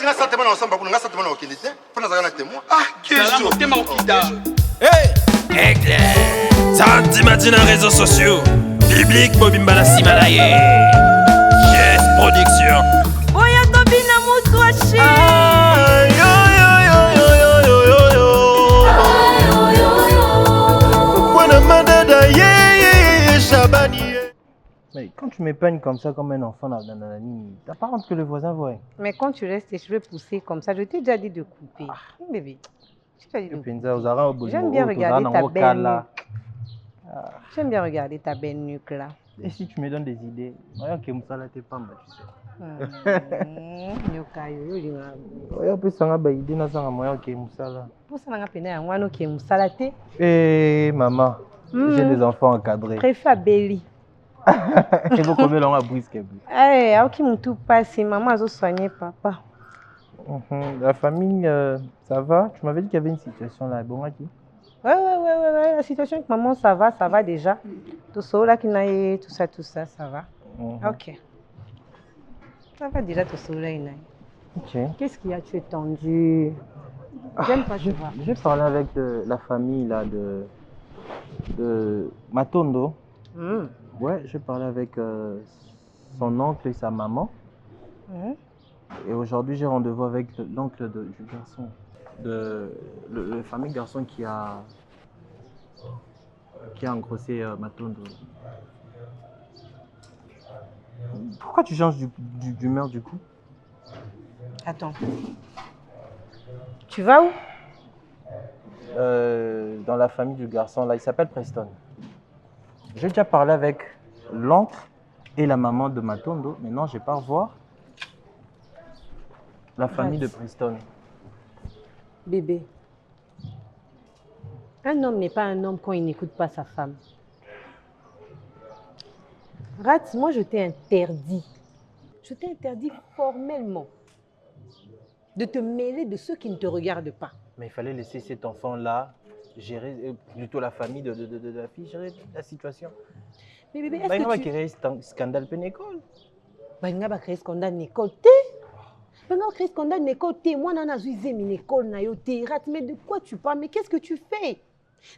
nga sentiment na ensemble nga sentiment na okindité pour na zaka na témoin ah Salam motema okita. Hey! Aigle! Samedi matin dans les réseaux sociaux. Biblique Bobimba la Simalaye. Yes, production. Oya tobina muswashi. Mais quand tu m'épeignes comme ça, comme un enfant, t'as pas honte que le voisin voit. Mais quand tu laisses tes cheveux pousser comme ça, je t'ai déjà dit de couper. Bébé, je t'ai dit de couper. J'aime bien regarder ta belle nuque. J'aime bien regarder ta belle nuque là. Et si tu me donnes des idées, regarde que Moussala t'es pas mal, tu sais. Regarde, puis ça m'a idée, n'a pas moyen que Moussala. Pour ça, on a peine à moi, nous qui Moussala t'es. Eh maman, j'ai des enfants encadrés. Préfère Belly. Il faut combien l'on a brisé. Eh, ok, mon tout passe, maman a soigné papa. La famille, ça va? Tu m'avais dit qu'il y avait une situation là, bon, qui? Ouais, la situation avec maman, ça va déjà. Tout ça, là, qui n'a tout ça, ça va. Ok. Ça va déjà, tout ça, là, il n'a. Ok. Qu'est-ce qu'il y a? Tu es tendu. J'aime pas, je vois. J'ai parlé avec la famille là de Matondo. Ouais, j'ai parlé avec son oncle et sa maman. Et aujourd'hui, j'ai rendez-vous avec l'oncle du garçon. Le fameux garçon qui a engrossé Matondo. Pourquoi tu changes d'humeur du coup? Attends. Tu vas où? Dans la famille du garçon, là, il s'appelle Preston. J'ai déjà parlé avec l'oncle et la maman de Matondo. Maintenant, je pars voir la famille de Preston. Bébé, un homme n'est pas un homme quand il n'écoute pas sa femme. Rat, moi je t'ai interdit formellement de te mêler de ceux qui ne te regardent pas. Mais il fallait laisser cet enfant-là gérer, plutôt la famille de la fille, gérer la situation. Mais bébé, est-ce que tu... tu... créer un scandale pour l'école. Il va créer scandale l'école. Il va créer scandale l'école. Moi, je suis une école. Mais de quoi tu parles? Mais qu'est-ce que tu fais?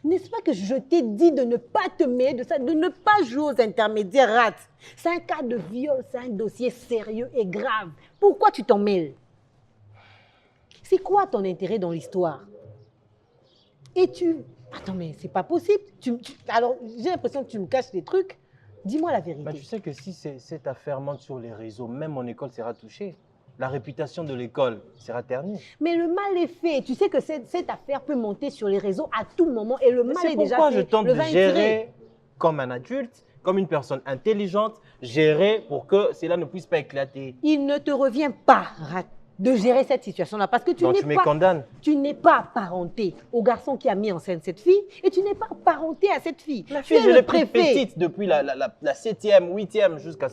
N'est-ce pas que je t'ai dit de ne pas te mêler de ça, de ne pas jouer aux intermédiaires, Rat? C'est un cas de viol, c'est un dossier sérieux et grave. Pourquoi tu t'en mêles? C'est quoi ton intérêt dans l'histoire? Et tu... Attends, mais c'est pas possible. Alors, j'ai l'impression que tu me caches des trucs. Dis-moi la vérité. Bah, tu sais que si cette affaire monte sur les réseaux, même mon école sera touchée. La réputation de l'école sera ternie. Mais le mal est fait. Tu sais que cette affaire peut monter sur les réseaux à tout moment et le mal est déjà fait. C'est pourquoi je tente de gérer comme un adulte, comme une personne intelligente, gérer pour que cela ne puisse pas éclater. Il ne te revient pas, Rat, de gérer cette situation-là parce que tu n'es pas apparenté au garçon qui a mis en scène cette fille et tu n'es pas apparenté à cette fille. La fille, je l'ai prise petite depuis la 7e, 8e jusqu'à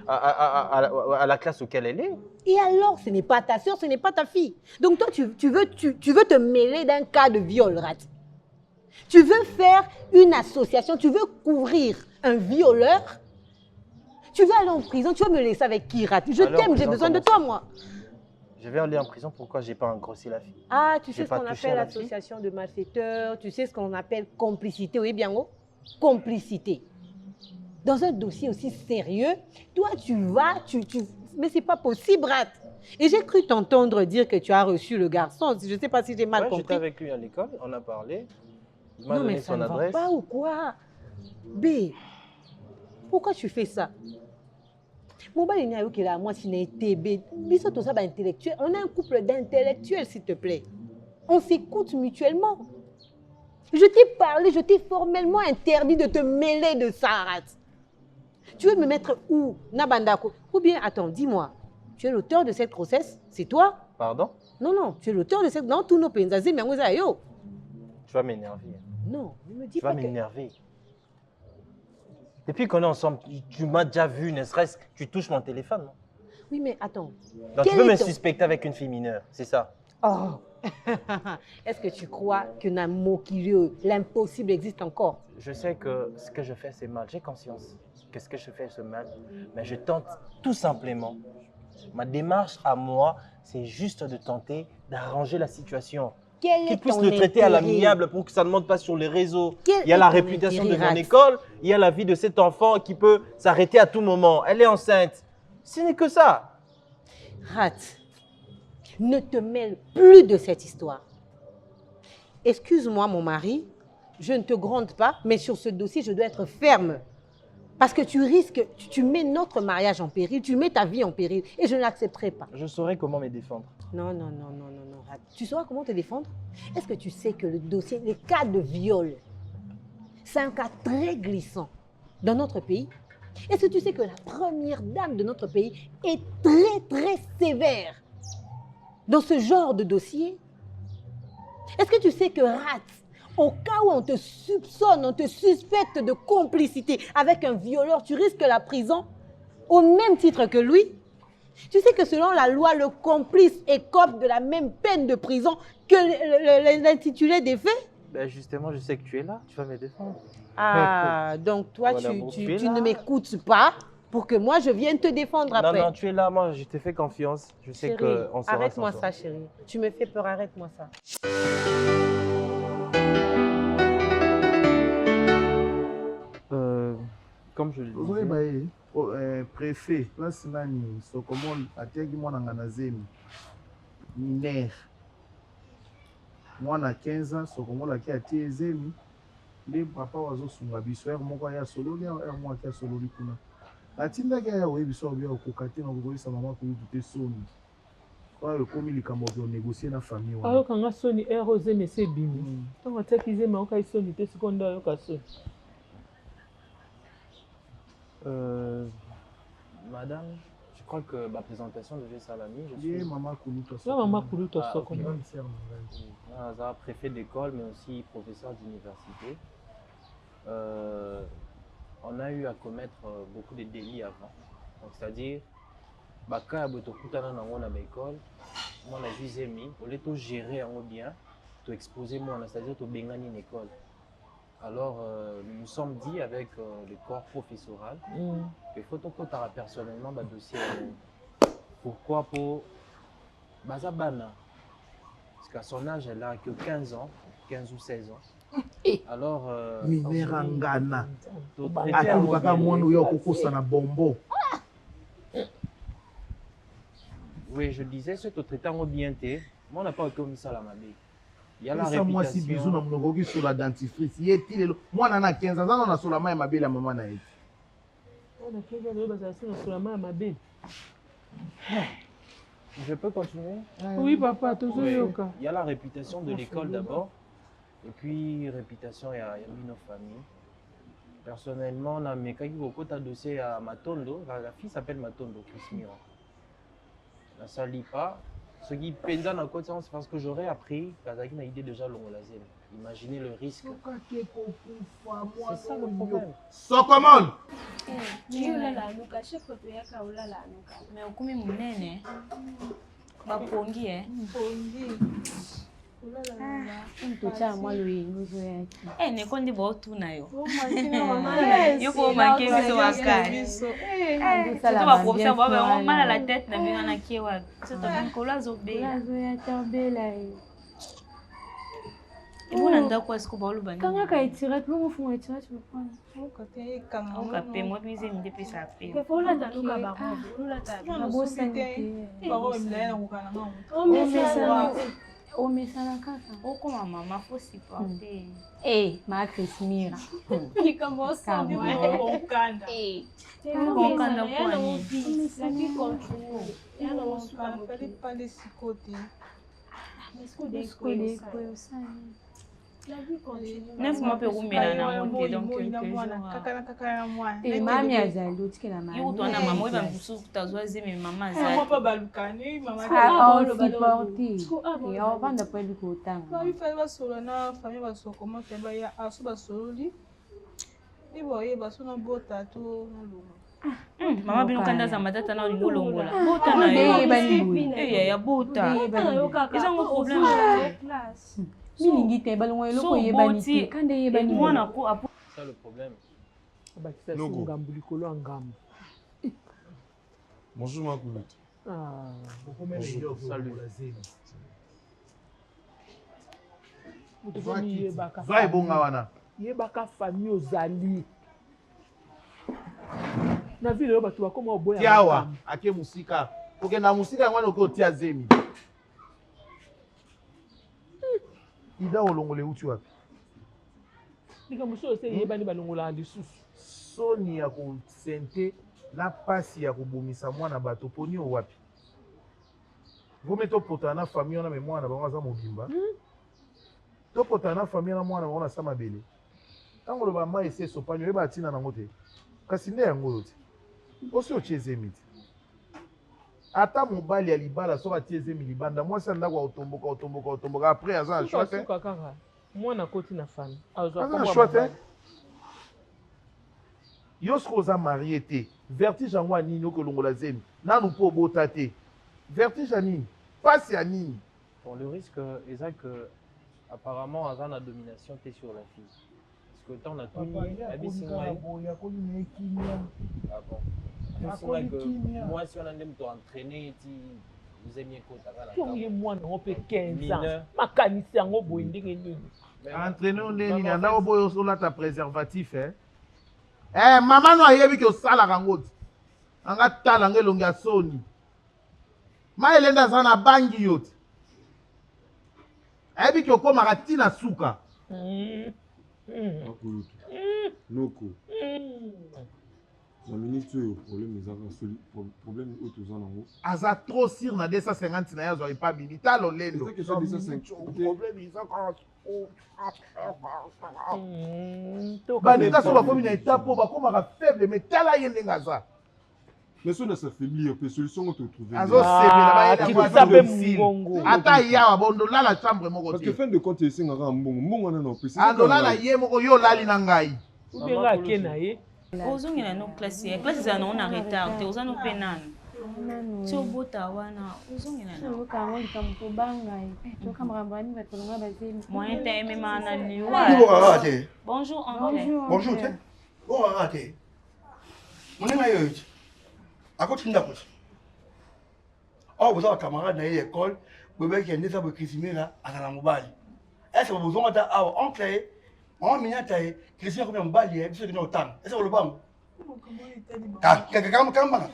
la classe auquel elle est. Et alors, ce n'est pas ta soeur, ce n'est pas ta fille. Donc toi, tu veux te mêler d'un cas de viol, Rat. Tu veux faire une association, tu veux couvrir un violeur. Tu veux aller en prison, tu veux me laisser avec qui, Rat? Je t'aime, j'ai besoin de toi, moi. Je vais aller en prison, pourquoi je n'ai pas engrossé la fille? Ah, tu sais ce qu'on appelle association de malfaiteurs, tu sais ce qu'on appelle complicité, oui, bien haut? Complicité. Dans un dossier aussi sérieux, toi, tu vas, mais c'est pas possible, Rat. Et j'ai cru t'entendre dire que tu as reçu le garçon. Je ne sais pas si j'ai mal compris. J'étais avec lui à l'école, on a parlé. Il m'a donné son adresse. Non, mais ça ne va pas ou quoi? B, pourquoi tu fais ça? Mon bal est qui là, moi, si n'est TB. Tout ça, intellectuel. On a un couple d'intellectuels, s'il te plaît. On s'écoute mutuellement. Je t'ai parlé, je t'ai formellement interdit de te mêler de ça, Rat. Tu veux me mettre où? Nabandako. Ou bien, attends, dis-moi, tu es l'auteur de cette grossesse? C'est toi? Pardon? Non, tu es l'auteur de cette... Non, tous nos penzazés, mais yo. Tu vas m'énerver. Non, ne me dis pas que... Tu vas m'énerver. Depuis qu'on est ensemble, tu m'as déjà vu, ne serait-ce que tu touches mon téléphone, non? Oui, mais attends. Donc tu veux me suspecter avec une fille mineure, c'est ça? Oh. Est-ce que tu crois que l'impossible existe encore? Je sais que ce que je fais, c'est mal. J'ai conscience que ce que je fais, c'est mal. Mais je tente tout simplement Ma démarche à moi, c'est juste de tenter d'arranger la situation. Quel Qu'ils est puissent ton le traiter à intérêt? l'amiable pour que ça ne monte pas sur les réseaux. Quel Il y a est la ton réputation de intérêt, mon Rat? école, il y a la vie de cet enfant qui peut s'arrêter à tout moment. Elle est enceinte. Ce n'est que ça. Rat, ne te mêle plus de cette histoire. Excuse-moi, mon mari, je ne te gronde pas, mais sur ce dossier, je dois être ferme. Parce que tu risques, tu mets notre mariage en péril, tu mets ta vie en péril, et je ne l'accepterai pas. Je saurai comment me défendre. Non, Rat. Tu sauras comment te défendre? Est-ce que tu sais que le dossier, les cas de viol, c'est un cas très glissant dans notre pays? Est-ce que tu sais que la première dame de notre pays est très sévère dans ce genre de dossier? Est-ce que tu sais que Rat, au cas où on te soupçonne, on te suspecte de complicité avec un violeur, tu risques la prison au même titre que lui? Tu sais que selon la loi, le complice écope de la même peine de prison que l'intitulé des faits? Ben justement, je sais que tu es là, tu vas me défendre. Ah, donc toi, Voilà, tu tu es ne là. m'écoutes pas pour que moi, je vienne te défendre après. Non, tu es là, moi je te fais confiance. Je sais Chérie, qu'on sera arrête-moi sans ça, chérie. Tu me fais peur, arrête-moi ça. Comme je le Oui, disais, bah, préfet, place nani, Sokomol, atiaki mwana ngana zemi, mineur. Mwana 15 ans, Sokomol aki atie zemi, le papa wazo sunga biso, moko ya sololi, moko ya sololi kuna. Atindaki ya oye biso obia okokate na kokoisa mama kuyitu te soni. Kwa yokomi likambo byo négocier na famille wana. ayokanga soni ere ozemi esi ebimi ntango atiaki zemi ayokai soni te sikoyo nde ayoka soni. madame, je crois que ma présentation devait salami. Je Ye suis mama kuluta Yo mama kuluta Ah, soko ok. grande sœur na ngai. un préfet d'école, mais aussi professeur d'université. On a eu à commettre beaucoup de délits avant. Donc, c'est-à-dire, baka ya boto kutana nango na l'école, moi na zemi, au lieu de gérer en bien, de exposer moi, c'est-à-dire de bengani une école. Alors, nous nous sommes dit avec le corps professoral, il faut que tu personnellement le dossier. Pourquoi pour Bazabana? Parce qu'à son âge, elle a que 15 ans, 15 ou 16 ans. Alors, Minera ngana. to traiter en Akalukaka mode- mwana oyo akokosa na bombo. Oui, je disais, ce que traiter en bien, moi, on n'a pas commis ça la mabé. Il y a la Esa mwasi bizu na réputation. mnoko kisola dentifrice. Ye ti lelo mwana na 15 ans na sola mai mabele ya mama na ye. wana keza loyo bazalaki na solama ya mabe. Je peux continuer? Oui papa tozoyoka. Il y a la réputation de l'école d'abord, et puis réputation, il y a nos familles. Personnellement, on a mis beaucoup de dossiers à Matondo. La fille s'appelle Matondo, Chris Miro. La salit pas. Ce qui peine dans la côte, c'est parce que j'aurais appris, Kazaki n'a idée déjà l'ongolazine. Imaginez le risque. C'est ça le problème. Sokomol. me ukumi munene bapongi Mtocha mwalo yenguzo yake. neko ndi baotuna yo yo po manke biso wakani to baprofesseur babe mal à la tête na bino na kiewa soto nkolo azobela Lazo ya tabela yo. ebona ndako asiko baoloba Kanga ka itira tu mufunga itira tu prendre. okape mo bize mide pesa pe Kefola taluka bako. Babosa nite. Omesana kaka. okoma mama fo supporter Ma Krismira. kokanda kwani Skole kwa usani. nefu mape kumela na mote donc quelques jours Mami azali otikela mami. yo twana mama oyeba misusu tazwa zeme mama azali Supporter. Ya obanda pa likotanga. basola na famille basokoma te baya aso basololi liboye basona bota to na longa mama bino kanda za matata na olingo longola bota na yo ya bota ezango problème Milingi te balongo eloko yebani te. Kande yebani mwana ko apo C'est ça le problème. abakisa si ngambu likolo ya ngambu. Bonjour ma coulette. Zwa ebonga wana. Yebaka famille ozali. Na vile yo bato bakoma oboya. Tiawa ake musika. Oke na musika ngwana oko tia zemi. Ida olongole uti wapi? Nika muso se yebani balongola lisusu. Soni ya kosente na pasi ya kobomisa mwana bato poni o wapi? Vome topota na famille wana me mwana bango aza mobimba. Topota na famille na mwana bango na sama bele. Tango lo ba mai ese sopanyo eba tina nango te. Kasi nde yango te. Osi ocheze miti. Ata mobali ya libala so ba tieze mi libanda mwasi ndako otomboka après aza choix. Mwana koti na femme. Aza choix. Yosko oza marié te. Vertige yango anini okolongola zemi. Nanu po bota te. Vertige anini. Passe ya nini. Bon, le risque est que apparemment Azan a domination t sur la fille. Parce que tant on a tout mis, ah bon. Moi si on a même entraîné, vous aimez bien côté là. Tu es moi on peut 15 ans. Makanisi yango boye ndenge nini. Entraîner on est ni na oboyo sola ta préservatif hein. Eh maman no ayebi ke osala kango. Anga tala ngelongi ya soni. Ma elenda sana bangi yote. Ayebi ke okoma katina suka. Noko. La minute problème autre aux en Aza trop sur na 250 na yazo pas milita lo lendo. C'est que ça 250 problème ils ont Banika so ba komi na étape ba koma faible mais tala yende ngaza. Mais ça ne s'affaiblit, peu solution on te trouver. Azo sebela ba yende ata ya bondo la la chambre moko. Parce que fin de compte c'est ngara mbongo na no pesi. Adola la ye moko yo lali na ngai. Ubenga kena ye. Ozongela no classe za no na retard te ozano penana. Ti obota wana ozongela no. Kango likampo banga to kamera ni batolonga bazemi. Moyen ta aimé mana liwa. Bonjour anglais. Bonjour te. Oh arrête. Monena yote. Akotinda kuti. Oh vous avez camarade na l'école, bébé qui est né ça pour Crisimira à la mobile. Est-ce que vous avez un oncle on minata Christian comme mbali et biso kino tang. Est-ce que le bam? Kama.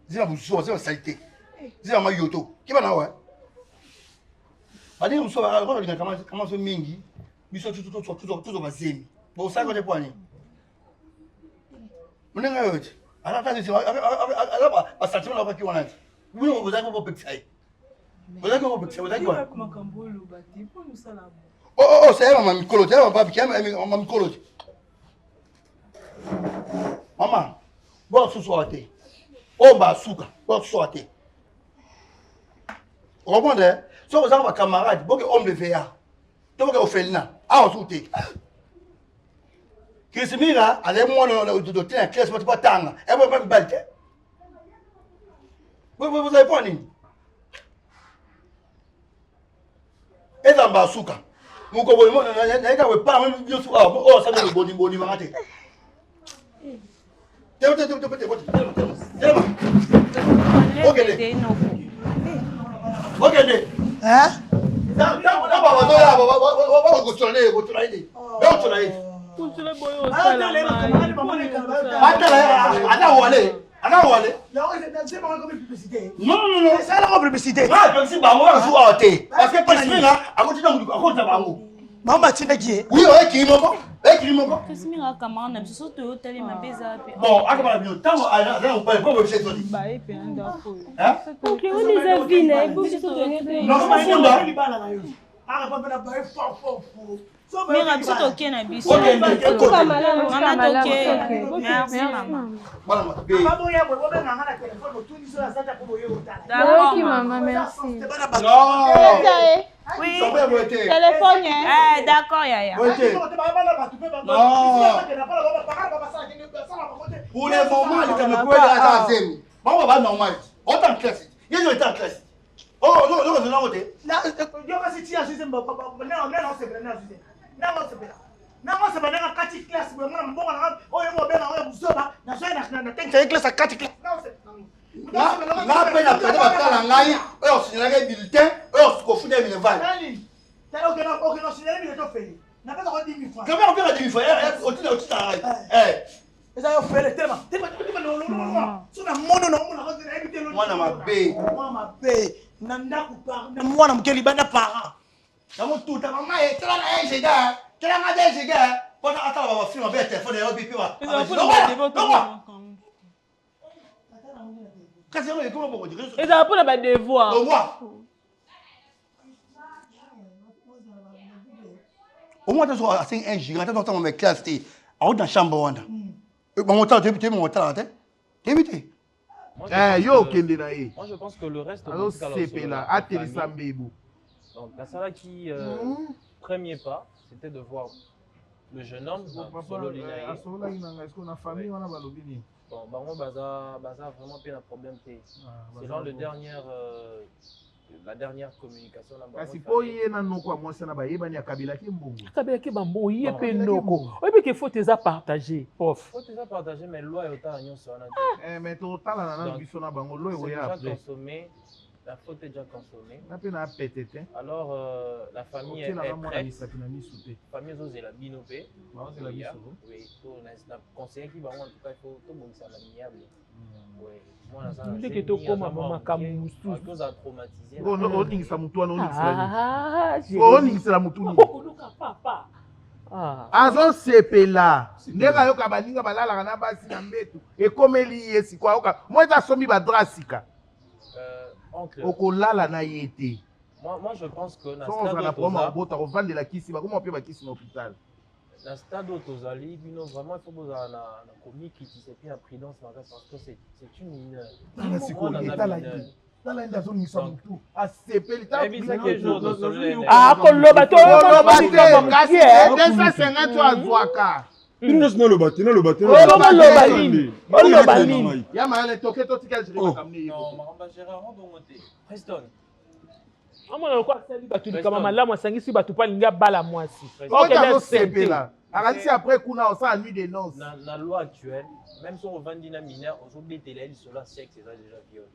Zina buso, zina salité. Zina mayoto. Qui va na wa? Badi muso ba ko ndika kama so mingi. Biso tout bazemi. Bon ça ko de poani. Munenga yote. Ala ta zisi ala ba sentiment la ba ki wana. Vous vous avez pas pexai. Vous avez pas pexai, vous avez quoi? Oh, c'est maman Mikolo, c'est maman qui maman Mikolo. Maman, bon sous-soité. Oh bah souka, bon sous-soité. Vous comprenez? Si vous avez un camarade, bon que homme de VA. Donc vous faites là, ah on souté. Crisimira, allez moi de tenir classe, moi pas tanga. Et moi pas balte. Vous avez pas ni. Et dans basuka. Mon copain, moi, je pas bien sûr. Oh, ça me boni boni mangate. Ok. Hein? Non. C'est la publicité. Parce que Maman tina qui oui, qui moko. Qui moko. Crisimira camarade na biso to hôtel ma beza pe. Bon, akaba bien temps on peut pas chez toi. Ba e pe ndako. Hein? OK, on les a vus là, pour se donner. Non, c'est pas là. Ah, pas na ba fort. Mais on a biso to ke na biso. Tout pas malade, Maman to ke. Merci maman. Voilà, Pas bon ya bo ben na na téléphone tout ni sur la salle pour yo otala. D'accord maman, merci. non. Oui. Téléphone hein. D'accord yaya. Non. Pour les moments, il te me quoi là zemi. Maman va normal. Autant classe. Il y a en classe. Oh, non, côté. Là, yo ka si tia système papa. Non, c'est bien, non, c'est bien, na kati classe, moi mbonga na oyo mo bena oyo busoba, na so na tenka classe à 4 classe. Non, c'est nga mpe na pete batala ngai oyo osinyelaka bulletin oyo kofuta minerval kamera opeka 10 fois otitala eza yo fele tema mwana mabe na ndako mwana moke libanda parent namotuta mama etelanga egega telanga degega mpona atala bafilme mabe ya telefone yayo bipe kasi yango ekoma bokodi ezala mpona badevoir au moins tu sois assez un gigant tu dans ma classe tu en dans chambre wanda bon temps tu mon temps là tu évité yo kende na ye moi je pense que le reste alors c'est là atelisa mbebo donc la sala qui premier pas c'était de voir le jeune homme solo linaye solo linaye est-ce qu'on a famille on a balobi ni bon bango baza vraiment pas un problème selon le la dernière communication na kasi po ye na noko a mwasi na bayebani akabilaki mbongo akabilaki bambongo ye pe ndoko oyebi ke faute eza partagé prof faute eza partagé mais loi yotala nyonso wana mais totala na biso na bango loi oya après la faute est déjà consommée na pe na pétété alors la famille est prête famille ozozela bino pe oui to na conseiller ki bango en tout cas il faut to bongisa na miable oui ndeke tokoma makambo mosusu oza traumatisé oningisa mutu wana oningisela mutu azosepela ndenge ayoka baninga balalaka na basi na mbeto ekomeli ye sikoyo ayoka moi eza asombi badra sika okolala na ye te moi je pense que na stade bota kovandela kisi bakoma mpe bakisi na hôpital na stade oyo tozali bino vraiment il faut bozala na comikitisi epuis na prudence makasi parce que c'est une mineure tala ende azoningisa motu asepeli akoloba te kasi 250 azwaka naloba te oloba nini ya mayele toke totika makambo gérard bongo te preston amona lokwa asali bato likama malamu asangisi bato mpo alingi abala mwasi okazosepela akatisi après kuna osala nuit de noces na loi actuelle même si ovandi na mineur ozobetela ye lisolo ya sexe eza déjà viol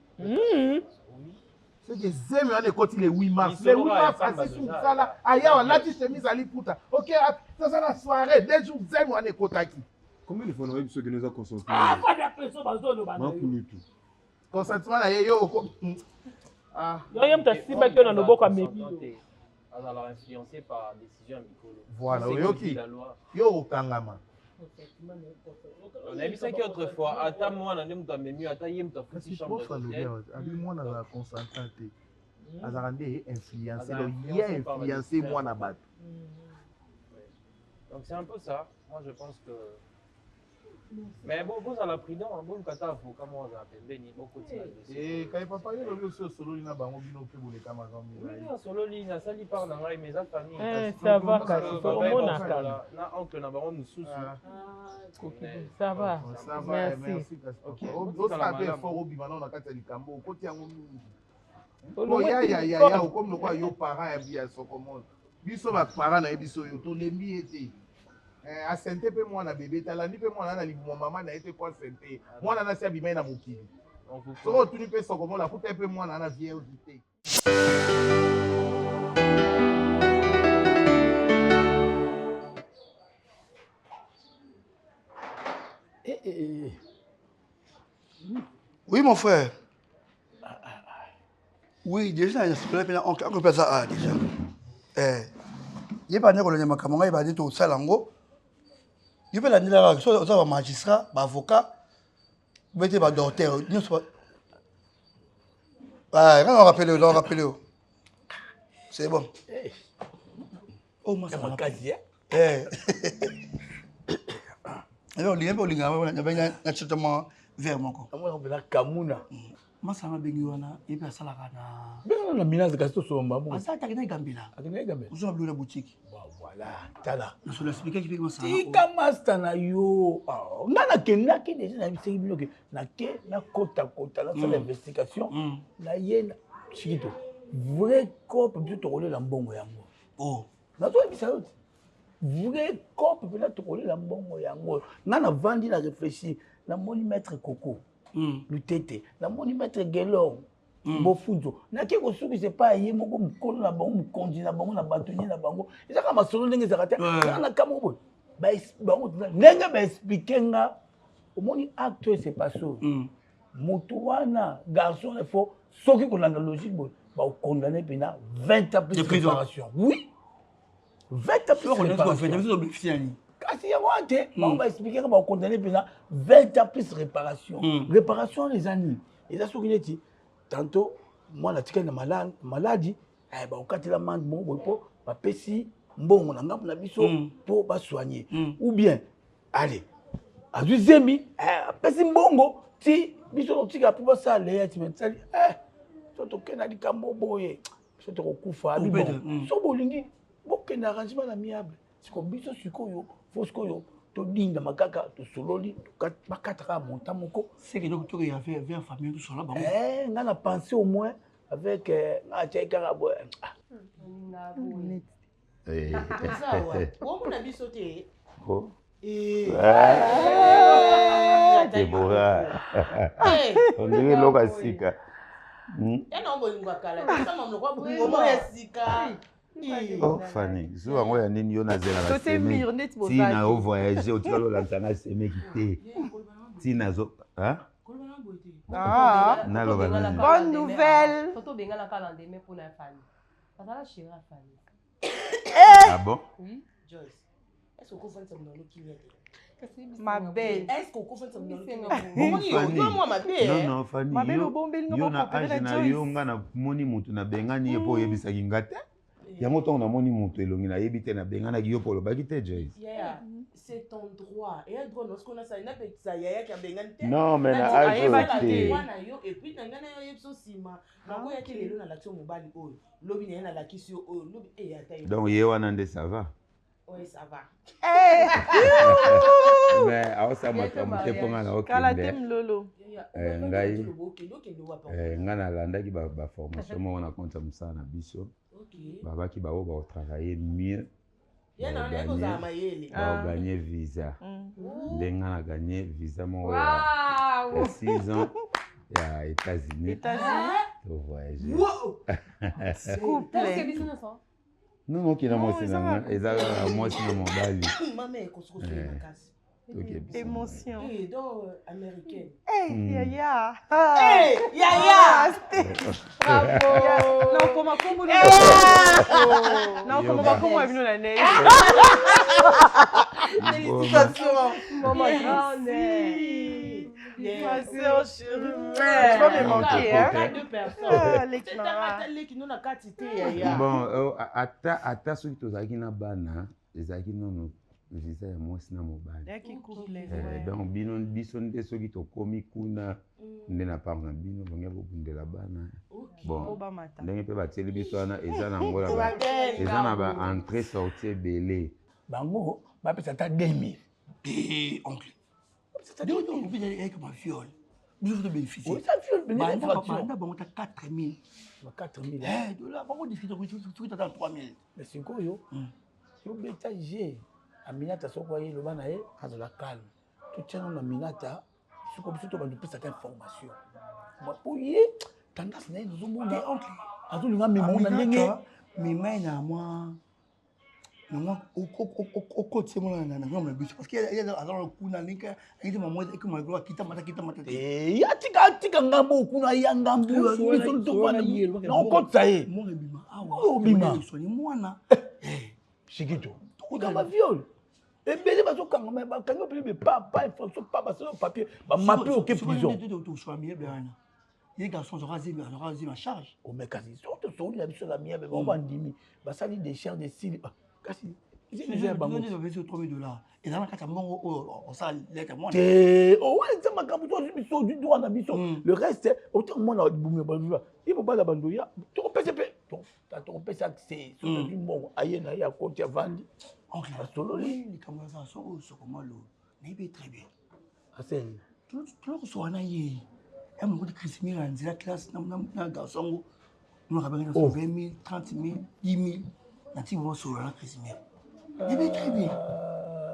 c'est que zemi wana ekoti le 8 mars le 8 mars asisi mosala ayawa alati chemise aliputa ok toza na soirée 2 jours zemi wana ekotaki combien de fois na yebi soki eza consentement consentement na ye yo ye moto asimbaki yo na loboko amebi azalaka influencé par décision ya mikolo voilà oyoki yo okangama nayebisaki autrefois ata mwana nde moto amemi ata ye moto afuti chambre mwana azala consentant te azalaka nde influencé ye influencé mwana bato donc c'est un peu ça moi je pense que mais bon bozala prudent bolukata avocat mo azala pembeni bokotina kai papa ye lobi osi osololi na bango bino mpe boleka makambo nasololi nasali part na ngai mais eza famille ça va kasi omonaka na oncle na bango mosusu ça va merci osala mpe effort obima nao na kati ya likambo okoti yango mingi oyayayaya okomi lokwa yo parent ya sokomona biso baparent na ye biso oyo tolembi ye te asente mpe mwana bebe talandi mpe mwana na libumo mama na ye te po asente mwana nasi abimai na mokili soki otuni mpe sokomona akuta mpe mwana na vieilli te Oui, mon frère. Oui, déjà, il y a un peu ça déjà. Il y a pas de problème, il y a pas de tout ça. Il y a pas de magistrat, avocat, il y a docteur. On rappelle. C'est bon. Oh, moi, ça m'a quasi. Alors, il y a un traitement vers mon corps. On a Kamuna. Masanga bengi wana epi asalaka na bengi na minaze kasi tosomba bon asa takina igambila akina igambila uzo ablu na boutique voilà tala na solo expliquer ki masanga tika master na yo ngana kenda ki déjà na biseki biloke na ke na kota na sala investigation na yena chikito vrai corps peut te rouler la mbongo yango oh na toi bisa yo vrai corps peut te rouler la mbongo yango ngana vandi na réfléchir na moni maître Coco lutete namoni maître Gelor bofuzo naki kosukisa pa ye moko mokolo na bango mokonzi na bango na bâtonnier na bango ezaka masolo ndenge ezaka te na kamo boye bango ndenge baexplike nga omoni acte oyo c'est pas so moto wana garçon il faut soki kolanda logique boye bakondamne mpena 20 ans plus de réparation oui 20 ans plus de réparation kasi yango ate bango baexplike nga bakondamne mpena 20 ans plus réparation réparation les années eza soki neti tantôt moi natikali na maladie bakokatela mande moko boye mpo bapesi mbongo na ngambo na biso mpo basoigner ou bien allez azwi zemi apesi mbongo ti biso totika mpo basala ye ti mentali so tokende likambo boye biso tokokufa abi bon so bolingi bokende arrangement na miable siko biso sikoyo fo sikoyo todinda makaka tosololi bakataka monta moko c'est que donc tu as fait vers famille tout cela nga na pensé au moins avec nga tia kaka boye omona biso te Deborah. On dirait l'homme sika. Oh Fanny, souvent moi on dit on a zéro la semaine. Tina au voyager au tiro l'antana semaine quitter. Tina zo, hein? Ah, bonne nouvelle. Toto benga la calendrier pour la famille. Parce que la chérie a famille. Ah bon? Oui, Joyce. Est-ce qu'on fait ça dans le kiné? Ma belle. Est-ce qu'on fait ça dans le kiné? Moi ma belle. Non Fanny. Ma belle yo na age na yo nga na moni mutu na bengani epo yebisa ngata. Yango to na moni mutu elongi na yebite na bengana ki yo polo ba kite Joyce. Yeah, c'est ton droit. Et un droit lorsqu'on a ça ina petisa yaya ki bengani te. Non mais na age te. Et puis na ngana yo yebso sima. Nako ya ki lelo na lakio mobali oyo. Lobi na na lakisi oyo. Lobi ata. Donc ye wana nde ça va. Oui, ça va. Mais alors ça m'a fait pour nga na OK. Kala tem lolo. Ngai. Nga na landa ki ba formation mo na compte musana na biso. Baba ki ba o travailler mieux. Ba gagner visa. Ndenga na gagner visa mo ya 6 ans ya États-Unis. To voyager. Wow. Non, non, qui n'a moi, c'est moi, c'est mon bali. Maman, qu'on se émotion. Et donc, américaine. Hey, Yaya. Hey, Yaya. Bravo. Non, comment non, comment est venu la neige? Félicitations. Maman grande. Ma soeur chérie. Tu vas me manquer, hein? Deux personnes. C'est qui nous a quantité. Bon, ata soki tozalaki na bana, ezalaki nono visa ya mwasi na mobali. Donc biso nde soki tokomi kuna nde na pamba na bino bonge bobundela bana. Bon, ndenge mpe batieli biso wana eza na ngola eza na ba entrée sortie belé. Bango bapesa ta 2000. Oncle. C'est-à-dire qu'on peut dire avec ma fiole. Nous devons bénéficier. Oui, ça fiole, bénéficier. On a 4 000. 4 000. De là, on discute tout à 3 000. Mais c'est quoi, yo? Yo, bêta, j'ai. Aminata, so quoi, le banae, à la calme. Tout tient dans Aminata, ce qu'on peut se trouver cette information. Moi, pour y tendance, nous avons dit, oncle. À tout le monde, mais maintenant, moi. Non, au côté moi na ngam biso parce que il y a alors kuna nika il dit maman que ma gloire kita mata ya tika ngambo kuna ya ngambo biso to bana non ko tsaye mo bima awa bima so ni mwana shikito ko ma viol e bele ba so kanga ma ba kanga pe pas information pas ba so papier ba mapper au prison to so mieux bana les garçons aura ma charge au mécanisme so la biso la mieux ba ba ndimi ba sali des chairs des cils. Kasi j'ai besoin de verser $3,000 et dans la carte on ça lettre moi oh ouais c'est ma caputo biso du droit na biso le reste autant moi na boumé ba il faut pas la bandoya to PCP donc tu pèse accès sur du bon ayena ya compte vandi oncle solo les conversations sur comment le n'est très bien asen tout so na ye et mon de Christmas en la classe na garçon nous avons 20 000 30 000 10 000 nanti mo so la Christmas il est très bien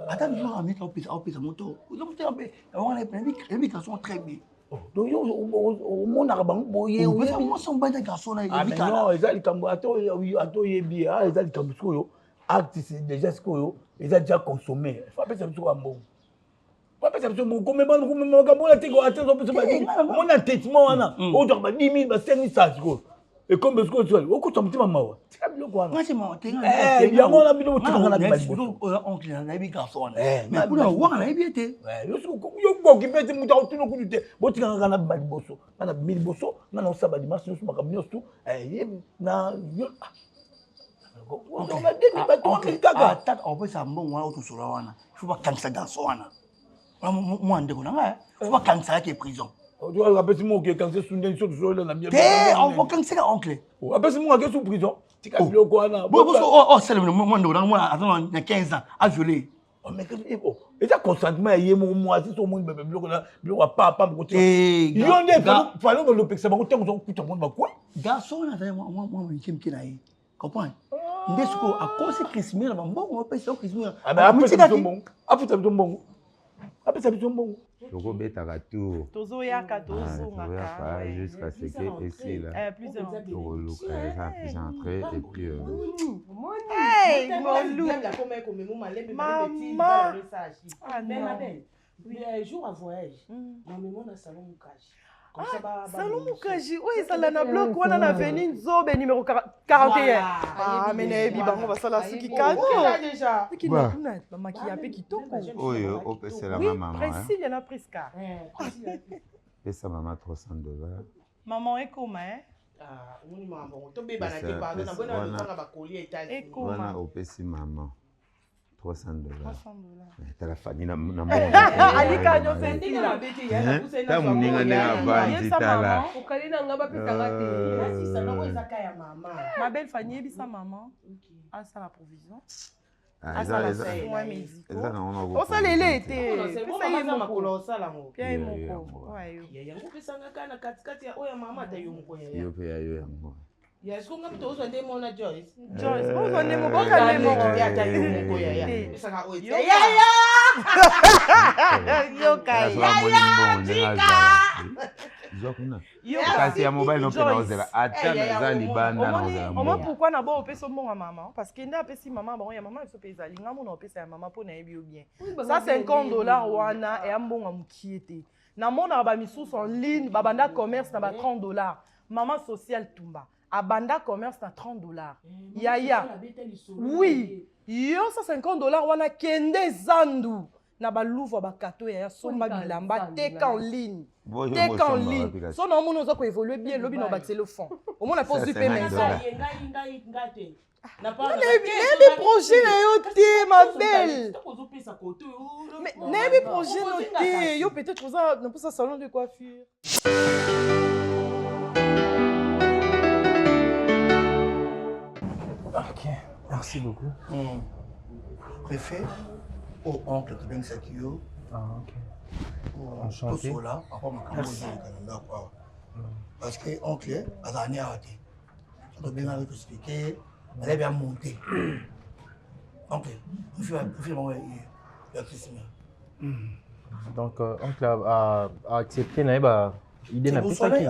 attends je vais mettre au pèse moto vous avez on a les garçons très bien Donc au monde arabe boye moi son bande garçon là mais non ils ont comme ato yebi ah ils ont comme ça acte c'est déjà ce qu'on ils ont déjà consommé faut pas ça sur un bon pas ça sur mon comme bon la tigo attends mon entêtement wana au doit 10 000 ba 5 000 ça quoi et comme ce que tu vois au coup ton petit maman tu as bien quoi moi c'est mon il y a mon ami de tu na bali oncle na bi garçon mais pour on na bi été yo go ki bete muta utino kudute boti kanga na bali boso na 1000 boso na saba dimanche no suma kamnyo stu na yo on peut ça bon wana autosura wana il faut pas kanisa garçon wana moi ndeko na nga il faut pas kanisa qui est prison tu vois après moi qui quand c'est sunde sur sur na bien on va kanisa oncle après moi qui sous prison tika biloko wana oh c'est le moi ndeko na moi attends na 15 ans à violer oh mais et ça consentement yé moi si son monde biloko na biloko pas beaucoup yo ne fallait que le pexer ba ko tengo kuta monde ba quoi garçon na moi qui na yi comprends ndesuko a cause Christmas na bon on peut ça Christmas ah mais après ça bon après ça bon Toko betaka tour. Tozoyaka tozongaka. Jusqu'à ce que ici là. Plus de ça plus entrer et puis hey, mon loup. Maman. Ah non. Jour à voyage. Maman na salon Mukaji. Salon Mukaji. Oui, ça là na bloc wana na avenue Nzobe numéro 41. Ah mais nebi bango basala suki kazo. Déjà. Qui na kuna mama qui a pe kitoko. Oyo, opese la maman. Précis, il y en a Prisca. Et sa maman $300. Maman est comment hein? Ah, on y m'a bon. Tombe ba na te ba na bona na ba colis États-Unis. Wana opesi maman. $300. T'as la famille na mon. Alika nyo senti na beti ya na ta muninga ndenga bandi tala. Okali na ngaba pe tangate. Si ça na ko ezaka ya maman. Ma belle famille bisa maman. Ah ça la provision. Ah ça on ça lélé était. Ça y est makolo ça la mo. Bien moko. Ouais yo. Ya ngo pesanga kana katikati ya oya mama ta yongo ya. Yo pe ya yo yango. Ya est-ce qu'on a plutôt besoin de mon Joyce? Joyce, on va aller mon bocal mon. Ya ta yongo ya. Ça ka oya. Yo kai. Zokuna. Kasi ya mobile no pena ozela. Ata za libanda na ozela. Comment pourquoi na bo opesa mon à maman parce que nda pesi maman bon ya maman so pesa linga mon opesa ya maman pour na yebi bien. Ça $50 wana et ambonga mukiete. Na mona ba misusu en ligne babanda commerce na ba $30. Maman sociale tumba. Abanda commerce na $30. Yaya. Oui. Yo $50 wana kende zandu. Na ba louvre ba kato ya somba bilamba tek en ligne. Tek en ligne. So na mono zo ko évoluer bien lobi no ba téléphone. Au moins na pose du maison. Nebi projet na yo te ma belle. Mais nebi projet no te yo peut-être ça na pour salon de coiffure. Ok, merci beaucoup. Préfet au oncle qui vient de Sakio. Ah, ok. Enchanté. Parce que oncle a gagné à côté. On doit bien expliquer, elle est bien montée. Oncle, il faut la Christmas. Donc, oncle a accepté l'idée n'a plus ça qui.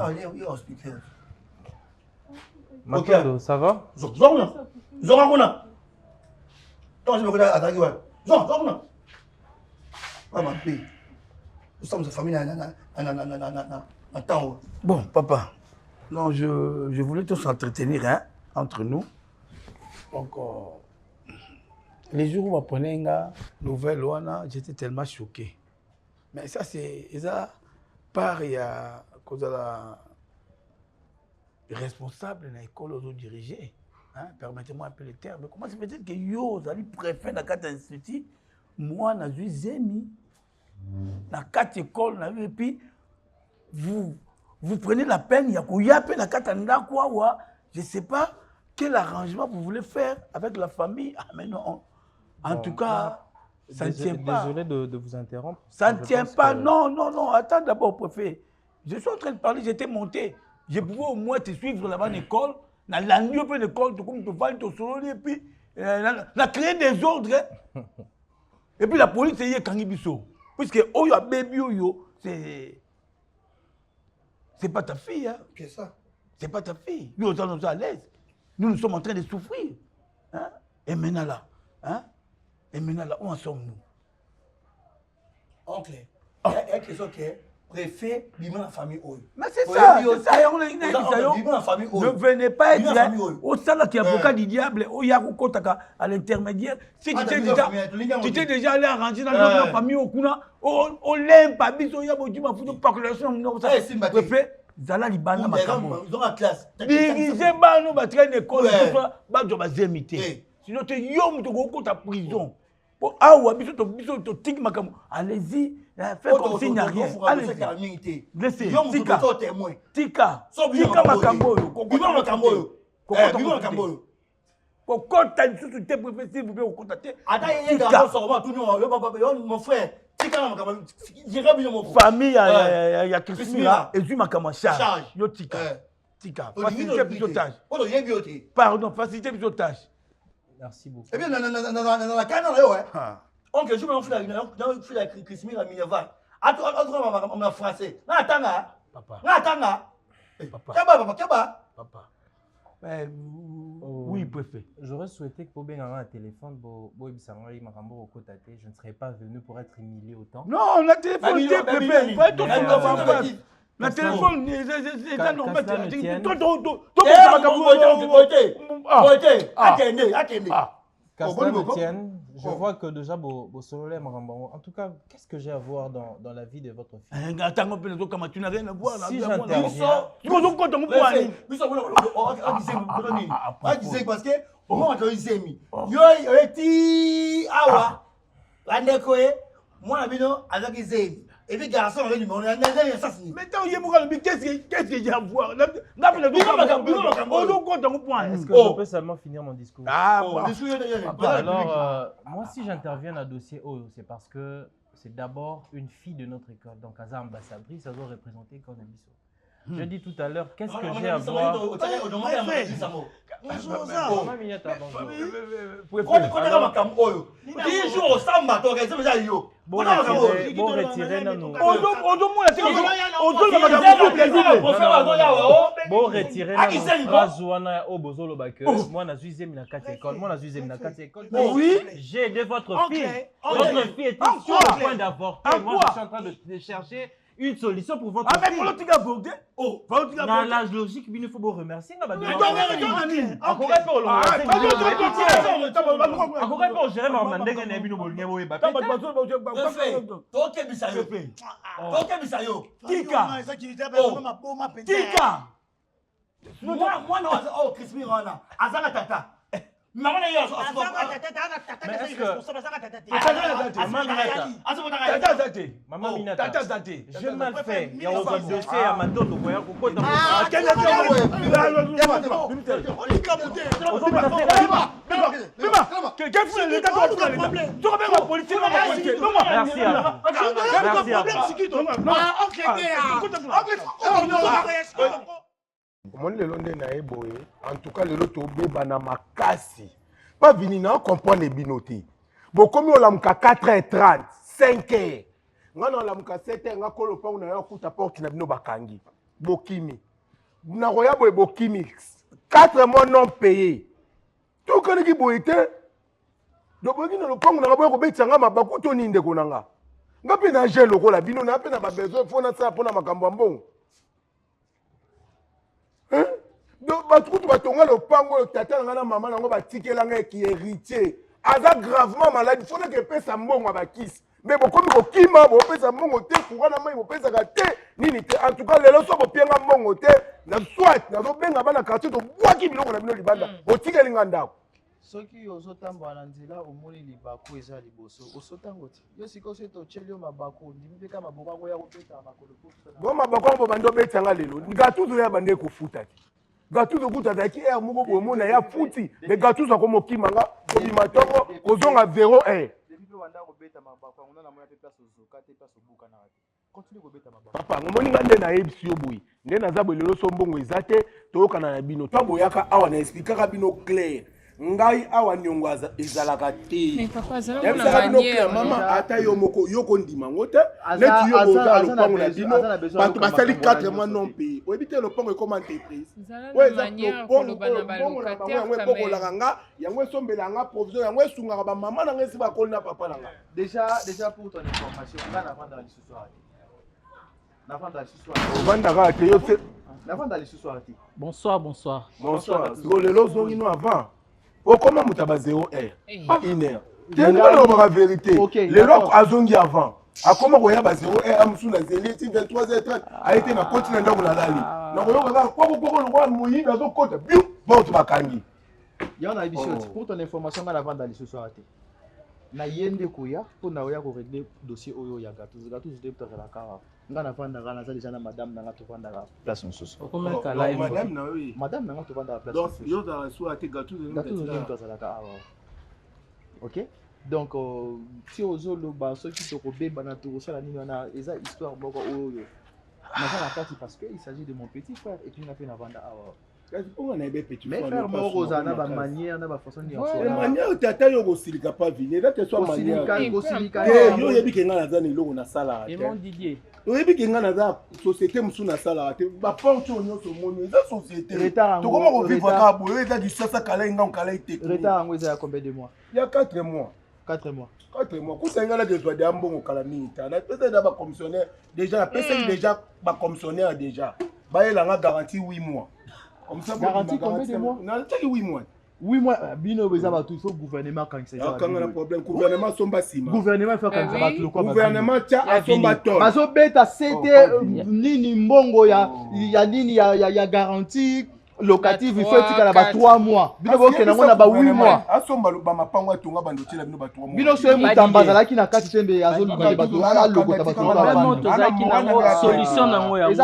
Matondo, ça va? Zongakuna. Toi, je me connais à Taguwa. Zongakuna. Nous sommes une famille. Bon, papa, non, je voulais tous entretenir hein, entre nous. Donc, les jours où on prenait une nouvelle, j'étais tellement choqué. Mais ça, c'est ça, par il y a cause de la responsable de l'école aux dirigés. Hein, permettez-moi un peu le terme. Mais comment c'est peut-être que yo, vous allez préférer dans 4 instituts, moi, je suis amis. Dans 4 écoles, et puis vous prenez la peine, il y a dans 4 quoi, je ne sais pas quel arrangement vous voulez faire avec la famille. Ah, mais non, en tout cas, ça ne tient pas. Désolé de vous interrompre. Ça ne tient pas, non, attends d'abord, préfet. Je suis en train de parler, j'étais monté. Je pouvais au moins te suivre là-bas en école, dans la nuit de l'école, comme tu vas te solo, et puis, la créer des ordres. Et puis la police, c'est Kangibiso. Puisque Oyo Baby Oyo, c'est C'est pas ta fille, hein. C'est ça. C'est pas ta fille. Nous, nous sommes à l'aise. Nous sommes en train de souffrir. Hein? Et maintenant là, hein? Et maintenant là, où en sommes-nous? Oncle, il y a quelque chose qui est préfet, vivre la famille. Mais c'est ça, c'est ça. Ne venez pas être là. Au salaire qui est avocat du diable, au Yakukotaka, à l'intermédiaire. Si tu t'es déjà allé arranger dans notre famille, on l'aime pas, bisous, il y a beaucoup de population. Préfet, Zala Libana Makambo. Ils ont la classe. Dirigez Bano, Batrain école, Badjo Bazemité. Sinon, tu es yom, tu es ta prison. Ah ouais, allez-y, faites comme s'il n'y a rien. Allez-y. Laissez. Tika. Tika Makambo. Tika Makambo. Kokota lisusu te préfet s'il vous plaît kokota te. Ata yeye garçon sort tout nous mon frère. Tika Makambo. J'irai bien mon famille ya Christmira et Makambo charge. Yo tika. Tika. Facilité pilotage. Pardon, facilité pilotage. Merci beaucoup. Eh bien, dans la canne, là, on que je me fais la Christmas à Minerva. On a français. Papa. Papa. Oui, préfet. J'aurais souhaité que pour bien avoir un téléphone, je ne serais pas venu pour être humilié autant. Non, la téléphone, préfet. La téléphone, c'est un normal. Je vois que déjà, en tout cas, qu'est-ce que j'ai à voir dans la vie de votre fille? Tu n'as rien à voir. Si j'interviens... Parce que moi, je suis ami. Yo, moi, avec les amis. Et puis, garçon, on a dit, mais qu'est-ce que j'ai à voir? Est-ce que je peux seulement finir mon discours? Alors, moi, si j'interviens dans le dossier c'est parce que c'est d'abord une fille de notre école. Donc, Aza ambassadrice, ça doit représenter Konabiso. Je dis tout à l'heure, qu'est-ce que j'ai à voir? J'ai aidé votre fille. Votre fille était sur le point d'avorter. Moi, je suis en train de chercher une solution pour votre fille. Dans l'âge logique, il faut vous remercier. Maman je mal fait. Il y a un dossier à ma donne. Omoni lelo nde na eboye en tout cas lelo tobeba na makasi pas vini na comprendre bino te bokomi olamuka 4h30 5h ngana olamuka 7h nga kolo pangu na yakuta porte na bino bakangi bokimi na roya boye bokimi 4 mois non payé to kaniki boye te do boki na lopangu na boye ko betanga mabaku to ninde konanga ngapi na je lokola bino na pe na ba besoin fona sa pona makambo mbongo. Batoutou batonga le pango tata ngana maman nango batikela nga qui héritier aza gravement malade il faut que pesa mbongo bakisi mais bokomi ko kima bo pesa mbongo te kurana mai bo pesa ka te nini te en tout cas lelo so bo pianga mbongo te na soit na zo benga bana quartier to bwaki biloko na bino libanda otikeli nga ndako soki ozotamba na nzela omoni libaku eza liboso osotango ti yo siko se to chelio mabaku ndimbe kama bokako ya kopeta makolo bo mabaku bo bando betanga lelo ngatuzo ya bande ko futa ti gatuzo kuta ki er moko bomona ya futi mais gatuzo ko mokimanga ko bimatongo kozonga 0-1 depuis pe banda ko beta mabaku ngona na moya pe place ozoka te place obuka na ati continue ko beta mabaku papa ngomoni ngande na yebisi yo boyi nde naza bolelo so mbongo ezate toyokana na bino to boyaka awa na expliquer bino clair ngai awa niongo ezalaka te. Mais papa, ça na manière mama ata yo moko yo kondima ngote neti yo boza lopango na bino bato basali 4 mois non payé oyebite lopango ekoma entreprise oyo ebokolaka nga yango esombela nga provision yango esungaka bamama nanga esi bakoli na papa nanga. Déjà pour ton information nga navanda lisusu ate navanda lisusu ate ovandaka te yo te navanda lisusu ate. Bonsoir. Bonsoir. Siko lelo ozongi no avant okoma moto aba 0 heure pas 1 heure tendelobaka vérité lelo azongi avant akoma koya ba 0 heure amusu na zeleti 23h30 aite na koti na ndako na lali nakoyoka koko lokwa moyibi azokota biu baoto bakangi yana ebisoti pour ton information nga navanda lisusu ate na yende koya mpona oya korégler dossier oyo ya gatus de tozelaka awa nga navandaka naza deja na madame nanga tovandaka place mosusu madame nanga tovandaka place tozalaka awa. Ok, donc si ozoloba soki tokobeba na tokosala nini wana eza histoire moko oyo naza na kati parce que il s'agit de mon petit frère et puis nga mpe navanda awa. Mais faire mort na ba manière na ba façon de faire. Manière tata yo kosilika pa vini, là que soit manière. Yo yebi ke nga naza ni loko na sala. Et mon Didier. Yo yebi ke nga naza société musu na sala te. Ba porte onyo so monyo, eza société. To comment on vivre ka boyo eza di sasa kala nga kala ite. Retard ngo eza combien de mois? Il y a 4 mois. 4 mois. 4 mois. Ku senga la besoin de ambongo kala minita. Na peut-être da ba commissionnaire déjà, peut-être déjà ba commissionnaire déjà. Ba yela nga garantie 8 mois. Comme ça, garantie combien de mois? Non, c'est 8 mois. 8 mois, bino beza ba tout, il faut gouvernement quand c'est ça. Quand on a problème, gouvernement somba sima. Gouvernement fait quand ça va tout quoi. Gouvernement tia a somba tort. Bazo beta c'était nini mbongo ya nini ya garantie locative il faut tika ba 3 mois. Bino boke na ngona ba 8 mois. Asomba ba mapango tonga bandotela bino ba 3 mois. Bino so mutamba zalaki na kati tembe azo luka ba to ala logo ta ba to. Vraiment tozaki na solution nango ya. Ils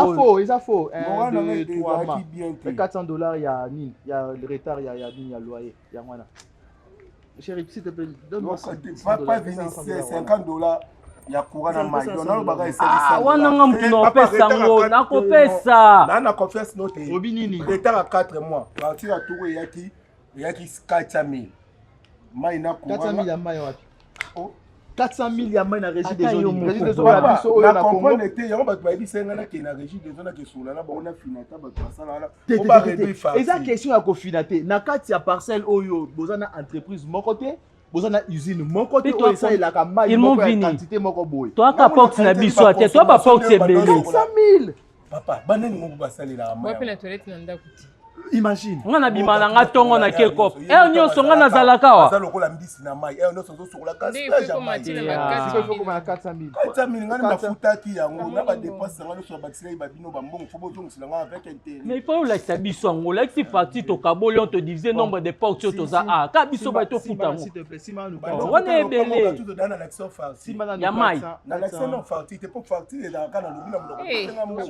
a faux. 1 2 3 mois. $400 ya nini ya le retard ya nini ya loyer ya mwana. Chérie, s'il te plaît, donne-moi pas venir $50 ya courant na mai. Donalo baga ese ah wana nga mtu na pesa ngo na kopesa. Na confesse note. Obi nini? Retard à 4 mois. Partir à tour yaki 400,000. Mai na courant. 400,000 ya mai wapi? 400,000 ya mai na régie des eaux. Régie des eaux ya biso oyo na Congo. comprendre te yango bato bayebi senga na ke na régie des eaux na ke sula na bango na finata bato basala wana. On va réduire farci. Eza question ya kofinate. Na kati ya parcelle oyo bozana entreprise moko te. Bozana usine mon côté oyo ça il a ka mai moko ya quantité moko boy. Toi ka porte na biso ate toi ba porte ebele. 400,000. Papa banani mo basalela ma. Moi pe la toilette na ndako ti. Imagine. Nga na bimana nga tongo na kekop. Nyonso nga nazalaka wa. Azalo kola mbisi na mai. Nyonso zo sokola kasi. Il faut comme 400,000. 400,000 nga na futaki yango na ba dépense nga so bakisila ba bino ba mbongo fobo zo musila nga avec intérêt. Mais il faut la sabiso ngo la qui parti to kaboli on te disait nombre de portes to za a. Ka biso ba to futa ngo. S'il te plaît, si ma nous. On est belé. Tout dans l'action farci. Ya mai. Na l'action non farci, te pour farci dans kana lobi na mloko.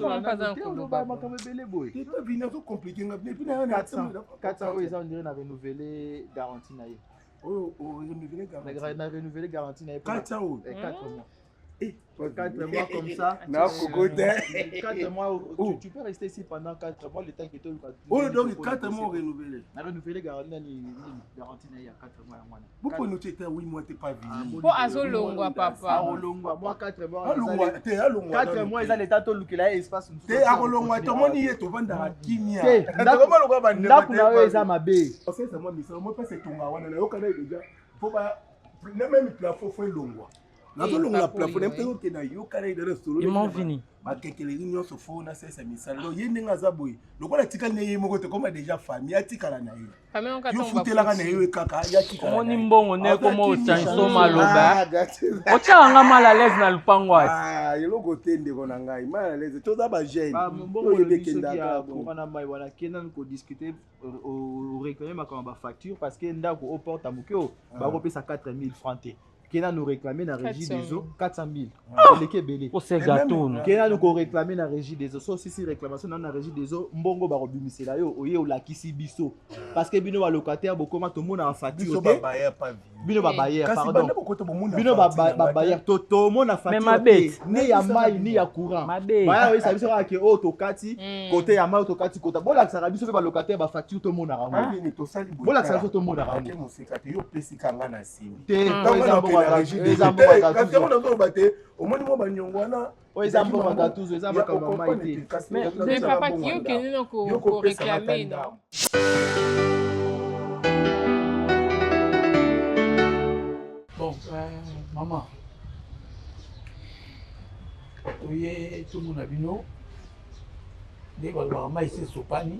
Tu peux venir tout compliqué nga. 400 euros, ils ont dirait na renouveler garantie na ye. Oh, renouveler garantie. Na renouveler garantie na ye. 400 euros. 4 mois. 4 mois comme ça. 4 mois, tu peux rester ici pendant 4 mois, le temps que tu as. Oh, donc 4 mois renouvelés. Na renouveler garantie na ye 4 mois. Pourquoi nous t'étais 8 mois t'es pas venu? Pour azolongwa papa. Azolongwa moi 4 mois. Alongwa. 4 mois ils ont l'état to lukela espace. Te alongwa to moni yeto vanda kimia. Ndako na yo eza mabe. Parce que moi misa moi pas c'est tonga wana na yo kana déjà. Faut pas même plafond faut longwa. Nazolonga la plafond n'importe que na yo kana ida restaurant. Ils m'ont fini. Bakekeli nyonso fo na sesa misala. Lo yende ngaza boy. Lokola tikala ne yemo ko comme déjà famille atikala na yo. Famille on ka tomba. Yo futela kana yo kaka ya tikala. Moni mbongo ne komo chanso maloba. Ocha nga mal à l'aise na lupango ati. Ah, yelo gotende kona ngai. Mal à l'aise. Toza ba jeune. Mbongo yebekenda ka kona mai wana kena ko discuter au réclamer ma comme ba facture parce que ndako au porte à mukeo ba kopesa 4,000 francs. Kena nous réclamer la régie des eaux 400,000. Leke belé. Pour ces gâteaux. Kena nous réclamer la régie des eaux. So si réclamation dans la régie des eaux, mbongo ba robimisela yo oye o lakisi biso. Parce que bino wa locataire bokoma to mona en facture. Biso ba baye pas vie. bino babayer Kasi pardon banda bokoto bomona bino babayer to mona facture ni ya mai ni ya courant baya oui ça biso ka o to kati côté ya mai to kati kota bola ka biso pe ba locataire ba facture to mona rango ni to sali bola ka to mona rango ke musika te yo pesi kanga na simi te ezambo kasi on a bate omoni mo banyongo wana ezambo bagatuzo ezambo kama mai te mais papa qui yo keni no ko réclamer non Bon, maman, oye tout le monde a bino, dès que maman essaie sopani,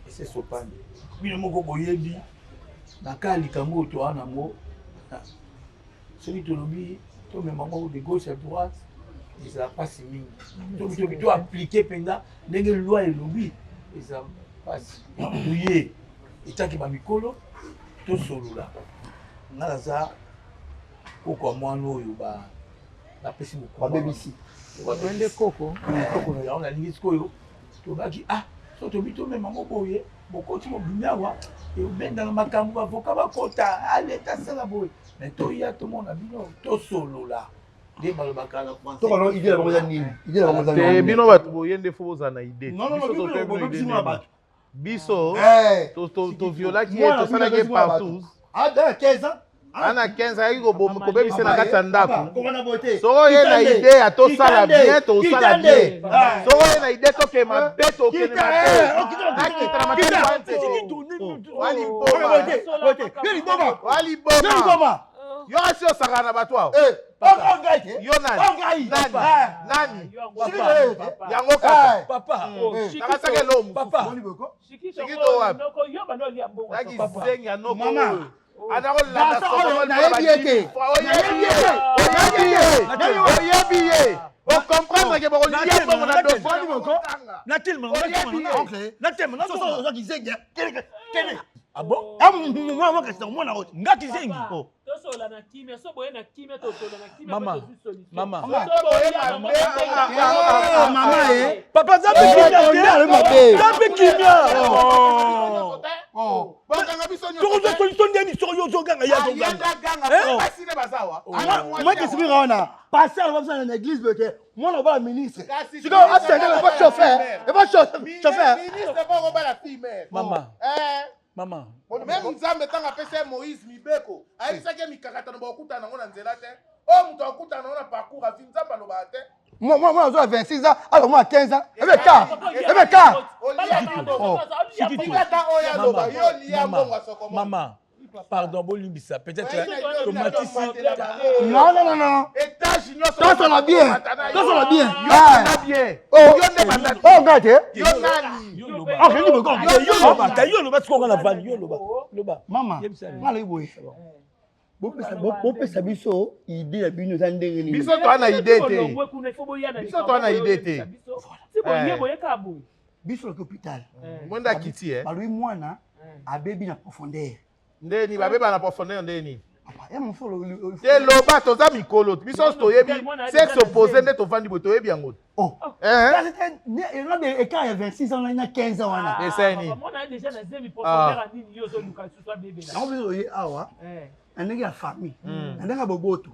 essaie sopani. Bino moko boyebi, nakali kango to anamo, celui to lobi, to me maman de gauche à droite, ils a pas si mingi. To to appliquer penda, ndenge loi et lobi, ils a pas si. Oye, itaki ba mikolo, to solo là. Nalaza koko mwana oyo bapesi babebisi babende koko na yango nalingi sikoyo tobaki so tobi tomema moko boye bokoti mobimi awa eobendaka makambo bavoka bakota aleta asala boye me toya tomona bino tosolola nde balobaka na français bino bato boye nde fo bozala na ide biso toviolaki ye tosalaki ye partout ana 15 ayaki kobebisa na kati ya ndako soko ye na ide ya tosala bien tosala bien soko ye na ide tokema be tokende waliboma yo asi osakana na bato awo yo nani yango kaka nakasaka elo mosusu sikito wapi yaki zengi ya noko oyo oyebi ye okomprendre ke bokolia bongo na Maman. Même Nzambe tanga apesa Moïse Mibeko, ayisaki mikakatano bakutana nango na nzela te. O muto akutana na parcours afi Nzambe aloba te. Moi, j'ai 26 ans, alors moi, 15 ans. Maman, pardon, Bolimbisa, peut-être non. Toi, ça va bien. Maman, bopesa biso idée ya bino za ndenge nini biso to ana idée te biso to ana idée te biso na hôpital mwenda kiti balui mwana abebi na profondeur ndeni babeba na profondeur ndeni ya mfolo te loba toza mikolo biso toyebi sexe opposé nde tovandi boye toyebi yango il y a des écarts ya 26 ans na 15 ans wana eseni awa ndenge ya famille ndenge ya boboto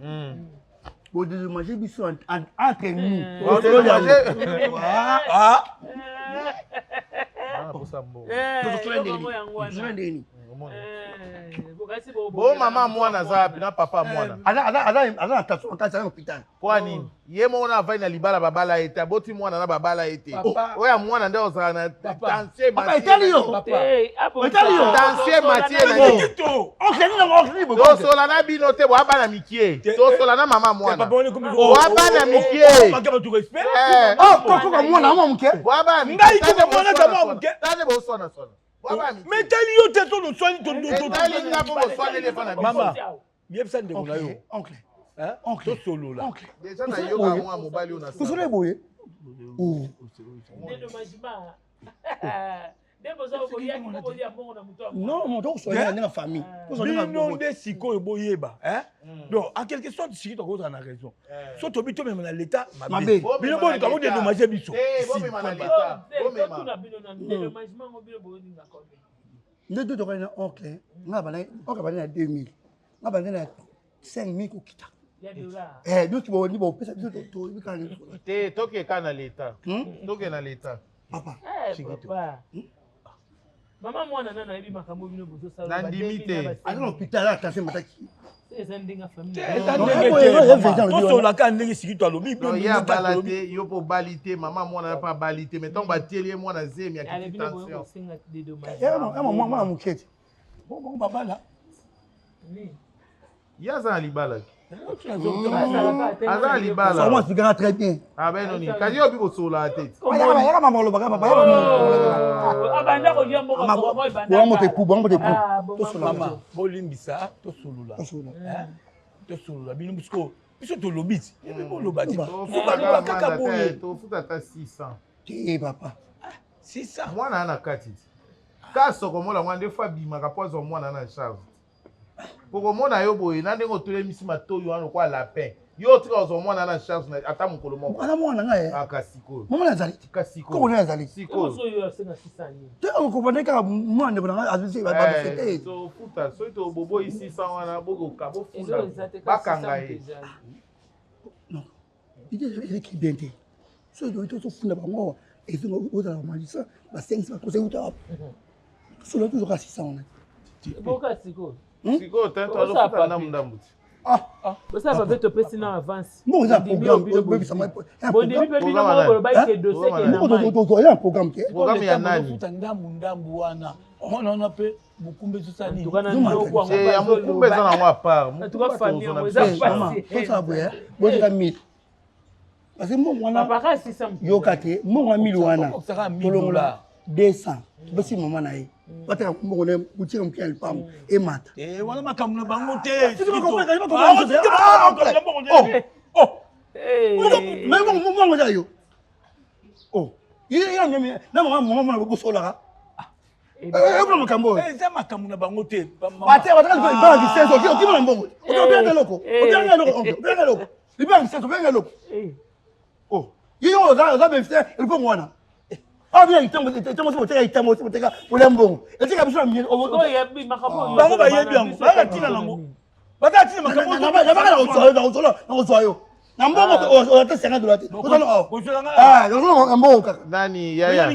bodédommager biso entre nous bo mama mwana za na papa mwana aza na hôpital kwa nini ye moko na avai na libala babala ete aboti mwana na babala ete oyo mwana nde ozala na tensie tosola na bino te boabana mikie tosola na mama mwana boabana mikie boabana mikie bosona mais tali yo te to no soigner maman yebisa ndeko na yo oncle to solo là déjà na yo mwa mobali ona so solo boye non mon donc soigner na famille bino nde sikoyo boyeba donc en quelque sorte siki tokozala na raison so tobi to mema na l'état mabe bino boni kako dédommager biso nde to tokoki na oncle nga bana na 2000 nga bandela 5000 kokita donc tu vas dire pesa biso to bikana te toke kana l'état toke na l'état papa papa mama mwana nana yebi makambo bino bozo sala na ndimite alors hôpital attention mataki eza ndinga famille tosolaka ndenge siki to alobi ya balate yo po balite mama mwana na pa balite mais donc batieli mwana zemi ya tension mwana mukete bon babala yaza na libala aza na libala ça moi sigara très bien ah ben non ni kazi obi ko sola tete yaka mama lo baka papa abanda ko dia mboka ko boy banda bon te pou to sola mama bolimbisa to solula to solula bino bisko biso to lobiti bo lobati futa kaka boye to futa ta 600 eh papa 600 mwana na kati kaso ko mola ngande fois bimaka pozo mwana na charge poko mona yo boye na ndenge otolemisi matoyo wana kwa lapin yo tika ozo mwana na charge na ata mukolo moko ana mwana ngaye akasiko mama nazali kasiko ko mwana nazali siko so yo asenga 600 te ko bandeka mwana bana azisi ba fete so futa so to bobo ici sans wana boko kabo fula bakanga ye non il qui bien te so do to funda bango ezingo uzala malisa ba 5 ba conseil uta so lo toujours 600 boka siko siko tento azofuta na mndambuti ça va être pesé dans avance bon ça programme bébé ça moi bon début bébé na mo ba ke dossier ke na mai un programme ke programme ya nani futa ndambu wana ona pe mukumbe susani tukana ndoko ya mukumbe za na part tuka famille mo za passé to ça boya bo ka 1000 parce que moi wana papa 600 yo kate mo wana 1000 wana tolongola 200 basi mama na ye bataka mbongole kuchira mkia lipamu emata wana makamuna bango te mama jayo yeye nyame na mama bosola ebona makambo eza makamuna bango te bate bataka ba disenso okimona mbongo obianga loko libanga disenso obianga loko yeye za befite lipo mwana bien itambo teka itambo teka ulembongo etika biso mie o yebi makambo bango ba yebi yango ba tina nango ba tina makambo na ba na ozoyo na mbongo o ta $50 ozolo mbongo kaka nani yaya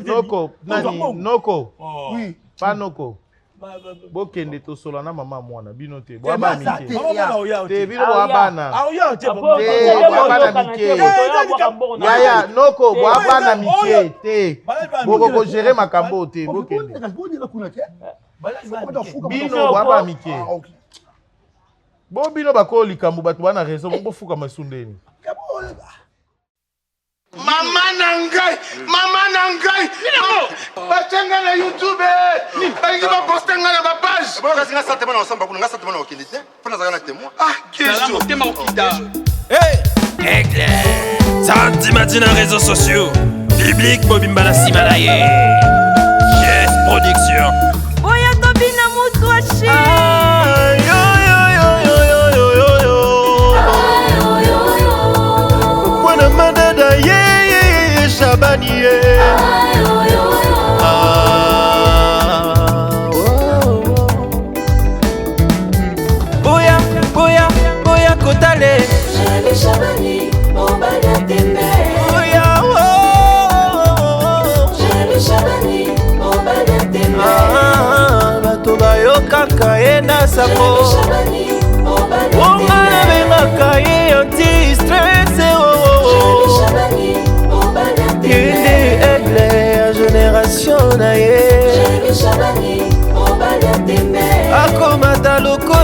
noko nani noko oui pas noko bokende tosola na mama mwana bino te bwaba mike te bino bwabana bwabana mike yaya noko bwabana mike te boko ko gérer makambo te bokende bino bwaba mike bo bino bako likambo bato bana raison bofuka masundeni Mama nangai bachenga na YouTube balingi ba poster nga na ba page boka singa satema na osamba kuna ngasatema na okindi te pona zaka témoin question tema okida Aigle Santimati na réseaux sociaux Biblique Bobimbala Simalaye Yes Production Boya Tobina Moutouachi Mwana madada ye Shabani ye Boya Kotale Jali Shabani Obada Tembe Jali Shabani Obada Tembe Bato bayokaka ye na sako Omana bengaka ye anti-stress Jali Shabani Obada Tembe Aigle ya génération na ye Jali Shabani Obada Tembe Akomata lokola